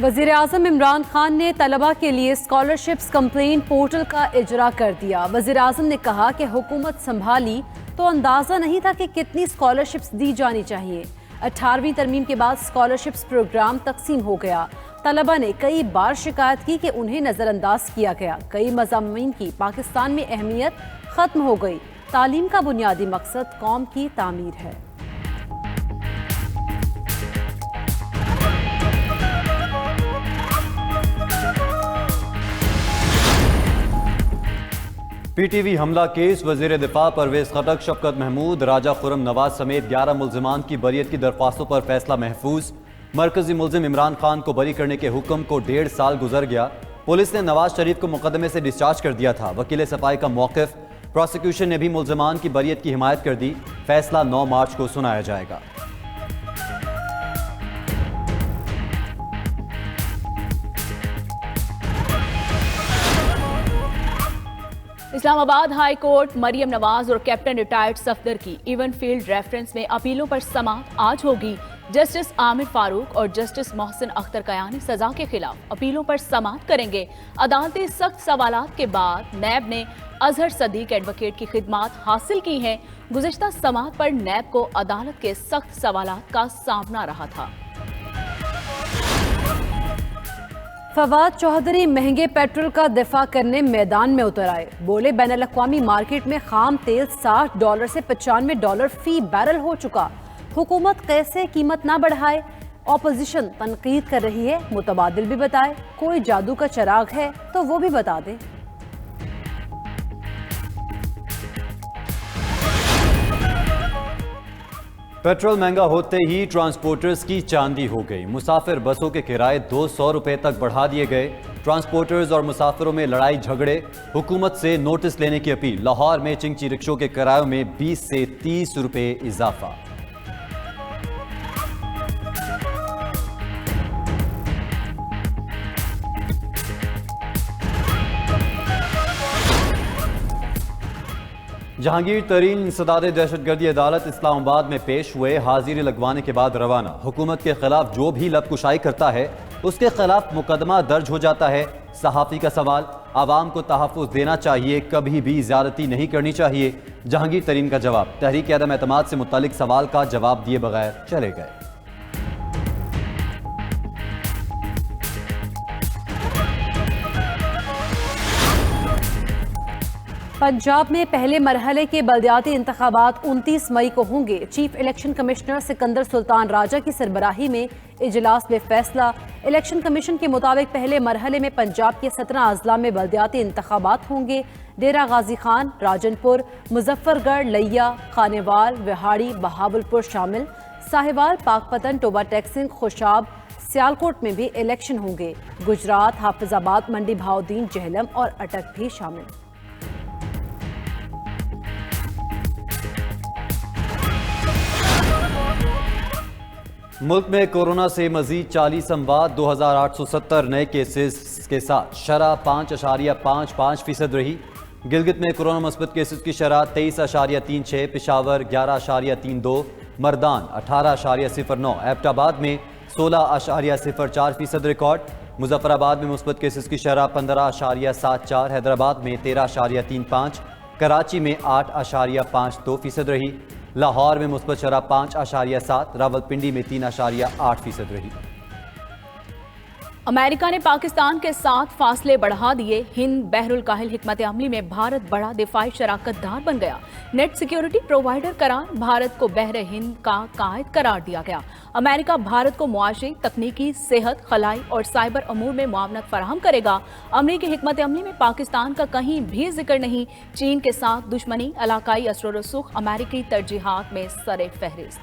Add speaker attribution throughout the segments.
Speaker 1: वज़ीर आज़म इमरान खान ने तलबा के लिए स्कॉलरशिप्स कंप्लेंट पोर्टल का इजरा कर दिया। वज़ीर आज़म ने कहा कि हुकूमत संभाली तो अंदाज़ा नहीं था कि कितनी स्कॉलरशिप्स दी जानी चाहिए। 18वीं तरमीम के बाद स्कॉलरशिप्स प्रोग्राम तकसीम हो गया। तलबा ने कई बार शिकायत की कि उन्हें नज़रअंदाज किया गया। कई मज़ामीन की पाकिस्तान में अहमियत ख़त्म हो गई। तालीम का बुनियादी मकसद कौम की तामीर है।
Speaker 2: PTV हमला केस वजीर दिफा परवेज खटक, शफकत महमूद, राजा खुरम नवाज समेत 11 मुल्जिमान की बरियत की दरख्वास्तों पर फैसला महफूज। मरकजी मुल्जिम इमरान खान को बरी करने के हुक्म को 1.5 साल गुजर गया। पुलिस ने नवाज शरीफ को मुकदमे से डिस्चार्ज कर दिया था। वकील सफाई का मौक़िफ़। प्रोसिक्यूशन ने भी मुल्जिमान की बरियत की हिमायत कर दी। फैसला 9 मार्च को सुनाया जाएगा।
Speaker 3: इस्लामाबाद हाई कोर्ट मरियम नवाज और कैप्टन रिटायर्ड सफदर की इवन फील्ड रेफरेंस में अपीलों पर समाअत आज होगी। जस्टिस आमिर फारूक और जस्टिस मोहसिन अख्तर कयानी सजा के खिलाफ अपीलों पर समाअत करेंगे। अदालती सख्त सवालात के बाद नैब ने अजहर सदीक एडवोकेट की खिदमात हासिल की हैं। गुज़िश्ता समाअत पर नैब को अदालत के सख्त सवालात का सामना रहा था।
Speaker 1: फवाद चौधरी महंगे पेट्रोल का दिफा करने मैदान में उतर आए। बोले, बैनुल-अक़वामी मार्केट में खाम तेल $60 से $95 फी बैरल हो चुका। हुकूमत कैसे कीमत ना बढ़ाए। ऑपोजिशन तनकीद कर रही है, मुतबादिल भी बताए। कोई जादू का चिराग है तो वो भी बता दे।
Speaker 2: पेट्रोल महंगा होते ही ट्रांसपोर्टर्स की चांदी हो गई। मुसाफिर बसों के किराए 200 रुपए तक बढ़ा दिए गए। ट्रांसपोर्टर्स और मुसाफिरों में लड़ाई झगड़े। हुकूमत से नोटिस लेने की अपील। लाहौर में चिंची रिक्शों के किरायों में 20 से 30 रुपए इजाफा। जहांगीर तरीन इंसदाद दहशतगर्दी अदालत इस्लामाबाद में पेश हुए। हाजिरी लगवाने के बाद रवाना। हुकूमत के खिलाफ जो भी लबकुशाई करता है उसके खिलाफ मुकदमा दर्ज हो जाता है। सहाफ़ी का सवाल, आवाम को तहफ़्फ़ुज़ देना चाहिए, कभी भी ज़्यादती नहीं करनी चाहिए। जहांगीर तरीन का जवाब, तहरीक अदम एतमाद से मुतालिक सवाल का जवाब दिए बगैर चले गए।
Speaker 1: पंजाब में पहले मरहले के बल्दियाती इंतखाबात 29 मई को होंगे। Chief election commissioner Sikandar Sultan Raja की सरबराही में इजलास में फैसला। इलेक्शन कमीशन के मुताबिक पहले मरहले में पंजाब के 17 अजला में बल्दियाती इंतखाबात होंगे। डेरा गाजी खान, राजनपुर, मुजफ्फरगढ़, लिया, खानेवाल, विहाड़ी, बहावलपुर शामिल। साहिवाल, पाकपतन, टोबा टेक्सिंग, खुशाब, सियालकोट में भी इलेक्शन होंगे। गुजरात, हाफिजाबाद, मंडी भाउद्दीन, जेहलम और अटक भी शामिल।
Speaker 2: मुल्क में कोरोना से मजीद 40 अमवात, 2870 नए केसेस के साथ शरह 5.55% रही। गिलगित में कोरोना मस्बत केसेस की शरह 23.36, पेशावर 11.32, मर्दान 18.09, एबटाबाद में 16.04% रिकॉर्ड। मुजफ्फराबाद में मुस्बत केसेस की शरह 15.74, हैदराबाद में 13.35, कराची में 8.52% रही। लाहौर में मुस्बत शरह 5.7, रावलपिंडी में 3.8% रही।
Speaker 3: अमेरिका ने पाकिस्तान के साथ फासले बढ़ा दिए। हिंद बहरुल काहिल हिकमत अमली में भारत बड़ा दिफाई शराकतदार बन गया। नेट सिक्योरिटी प्रोवाइडर करार भारत को बहरे हिंद का कायद करार दिया गया। अमेरिका भारत को मुआशी, तकनीकी, सेहत, खलाई और साइबर अमूर में मुआवनत फराहम करेगा। अमरीकी हिकमत अमली में पाकिस्तान का कहीं भी जिक्र नहीं। चीन के साथ दुश्मनी, इलाकाई असर रसूख अमेरिकी तरजीहात में सरे फहरिस्त।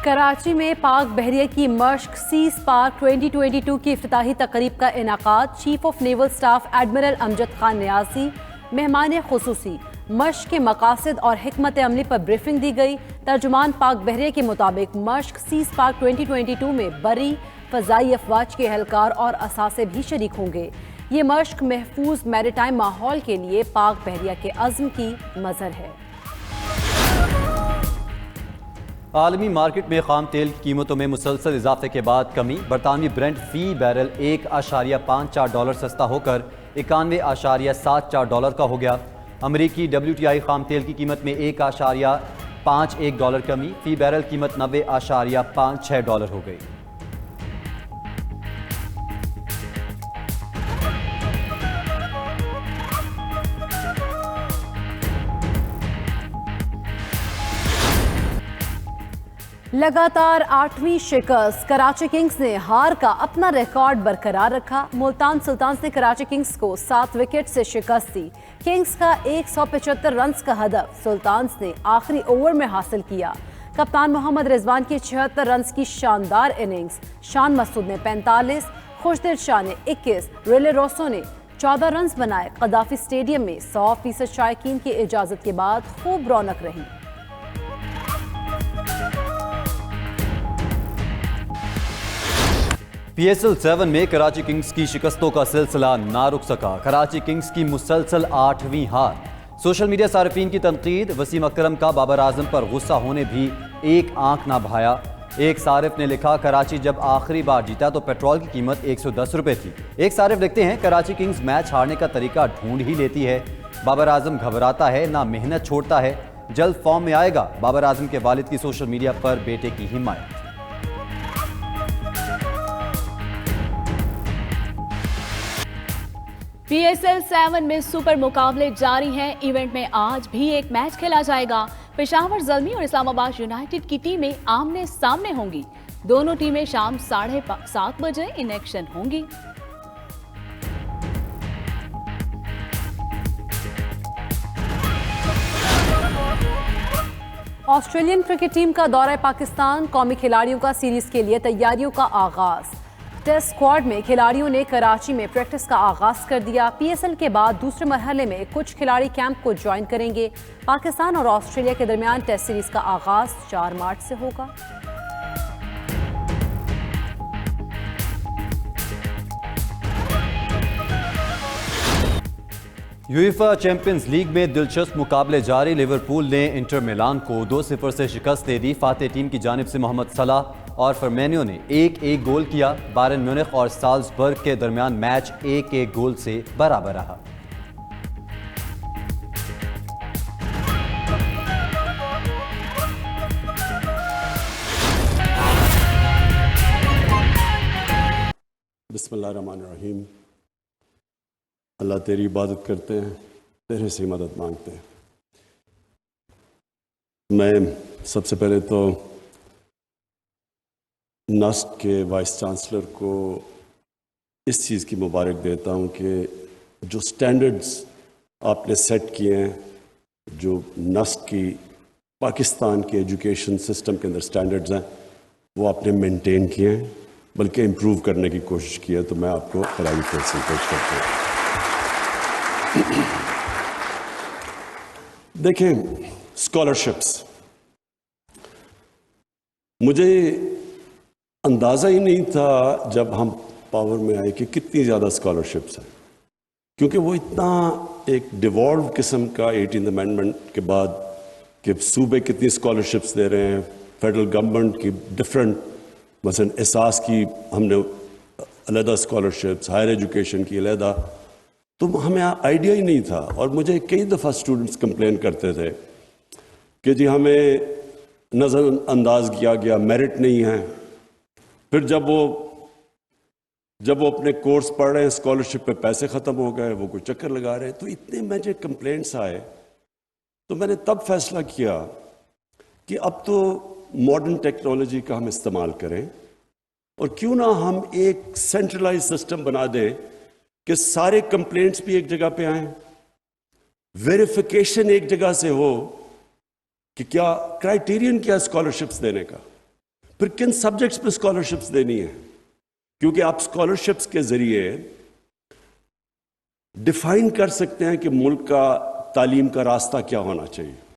Speaker 1: कराची में पाक बहरिया की मश्क सी स्पार्क 2022 की इफ्तिताही तकरीब का इनाकाद। Chief of naval staff admiral Amjad Khan न्यासी मेहमान खुसूसी। मश्क के मकासद और हिकमत अमली पर ब्रीफिंग दी गई। तर्जुमान पाक बहरिया के मुताबिक मश्क सी स्पार्क 2022 में बरी, फ़ज़ाई अफवाज के एहलकार और असासे भी शरीक होंगे। ये मश्क महफूज मैरीटाइम माहौल के लिए पाक बहरिया के अज़्म की मज़हर है।
Speaker 2: आलमी मार्केट में खाम तेल की कीमतों में मुसलसल इजाफे के बाद कमी। बरतानवी ब्रेंट फी बैरल $1.54 सस्ता होकर $91.74 का हो गया। अमरीकी WTI खाम तेल की कीमत में $1.51 कमी, फी बैरल कीमत $90.56 हो गई।
Speaker 1: लगातार 8वीं शिकस्त, कराची किंग्स ने हार का अपना रिकॉर्ड बरकरार रखा। मुल्तान सुल्तान्स ने कराची किंग्स को 7 विकेट से शिकस्त दी। किंग्स का 175 रन का हदफ सुल्तान्स ने आखिरी ओवर में हासिल किया। कप्तान मोहम्मद रिजवान की 76 रन की शानदार इनिंग्स, शान मसूद ने 45, खुशदिल शाह ने 21, रिले रोसो ने 14 रन बनाए। कदाफी स्टेडियम में 100% शायकीन की इजाजत के बाद खूब रौनक रही।
Speaker 2: PSL 7 में कराची किंग्स की शिकस्तों का सिलसिला ना रुक सका। कराची किंग्स की मुसलसल 8वीं हार। सोशल मीडिया सार्फिन की तनकीद, वसीम अकरम का बाबर आजम पर गुस्सा होने भी एक आंख ना भाया। एक सारिफ ने लिखा, कराची जब आखिरी बार जीता तो पेट्रोल की कीमत 110 रुपए थी। एक सारिफ लिखते हैं, कराची किंग्स मैच हारने का तरीका ढूंढ ही लेती है। बाबर आजम घबराता है ना मेहनत छोड़ता है, जल्द फॉर्म में आएगा। बाबर आजम के वालिद की सोशल मीडिया पर बेटे की हिमायत।
Speaker 3: PSL 7 में सुपर मुकाबले जारी हैं। इवेंट में आज भी एक मैच खेला जाएगा। पेशावर ज़ल्मी और इस्लामाबाद यूनाइटेड की टीमें आमने सामने होंगी। दोनों टीमें शाम 7:30 बजे इन एक्शन होंगी।
Speaker 1: ऑस्ट्रेलियन क्रिकेट टीम का दौरा पाकिस्तान, कौमी खिलाड़ियों का सीरीज के लिए तैयारियों का आगाज। टेस्ट स्क्वाड में खिलाड़ियों ने कराची में प्रैक्टिस का आगाज कर दिया। PSL के बाद दूसरे मरहले में कुछ खिलाड़ी कैंप को ज्वाइन करेंगे। पाकिस्तान और ऑस्ट्रेलिया के दरमियान टेस्ट सीरीज का आगाज 4 मार्च से होगा।
Speaker 2: यूएफा चैंपियंस लीग में दिलचस्प मुकाबले जारी। लिवरपूल ने इंटर मिलान को 2-0 से शिकस्त दे दी। फातेह टीम की जानिब से मोहम्मद सलाह और फर्मेनियो ने 1-1 गोल किया। बायरन म्यूनिख और साल्जबर्ग के दरमियान मैच 1-1 गोल से बराबर रहा।
Speaker 4: बिस्मिल्लाहिर्रहमानिर्रहीम। अल्लाह तेरी इबादत करते हैं, तेरे से मदद मांगते हैं। मैं सबसे पहले तो नस्ट के वाइस चांसलर को इस चीज़ की मुबारक देता हूँ कि जो स्टैंडर्ड्स आपने सेट किए हैं, जो नस्ट की पाकिस्तान के एजुकेशन सिस्टम के अंदर स्टैंडर्ड्स हैं, वो आपने मेंटेन किए हैं, बल्कि इम्प्रूव करने की कोशिश की है। तो मैं आपको प्राइवेट पेश करता हूँ। देखें, स्कॉलरशिप्स, मुझे अंदाज़ा ही नहीं था जब हम पावर में आए कि कितनी ज़्यादा स्कॉलरशिप्स हैं, क्योंकि वो इतना एक डिवॉल्व किस्म का 18th अमेंडमेंट के बाद कि सूबे कितनी स्कॉलरशिप्स दे रहे हैं, फेडरल गवर्नमेंट की डिफरेंट, मसलन एहसास की हमने अलहदा स्कॉलरशिप्स, हायर एजुकेशन की अलहदा, तो हमें आइडिया ही नहीं था। और मुझे कई दफ़ा स्टूडेंट्स कंप्लेन करते थे कि जी हमें नज़रअंदाज किया गया, मेरिट नहीं है। फिर जब वो अपने कोर्स पढ़ रहे हैं, स्कॉलरशिप पे पैसे ख़त्म हो गए, वो कोई चक्कर लगा रहे हैं। तो इतने मुझे कंप्लेंट्स आए, तो मैंने तब फैसला किया कि अब तो मॉडर्न टेक्नोलॉजी का हम इस्तेमाल करें, और क्यों ना हम एक सेंट्रलाइज सिस्टम बना दें कि सारे कंप्लेंट्स भी एक जगह पे आएँ, वेरिफिकेशन एक जगह से हो कि क्या क्राइटेरियन क्या स्कॉलरशिप्स देने का, फिर किन सब्जेक्ट्स पे स्कॉलरशिप्स देनी है। क्योंकि आप स्कॉलरशिप्स के जरिए डिफाइन कर सकते हैं कि मुल्क का तालीम का रास्ता क्या होना चाहिए।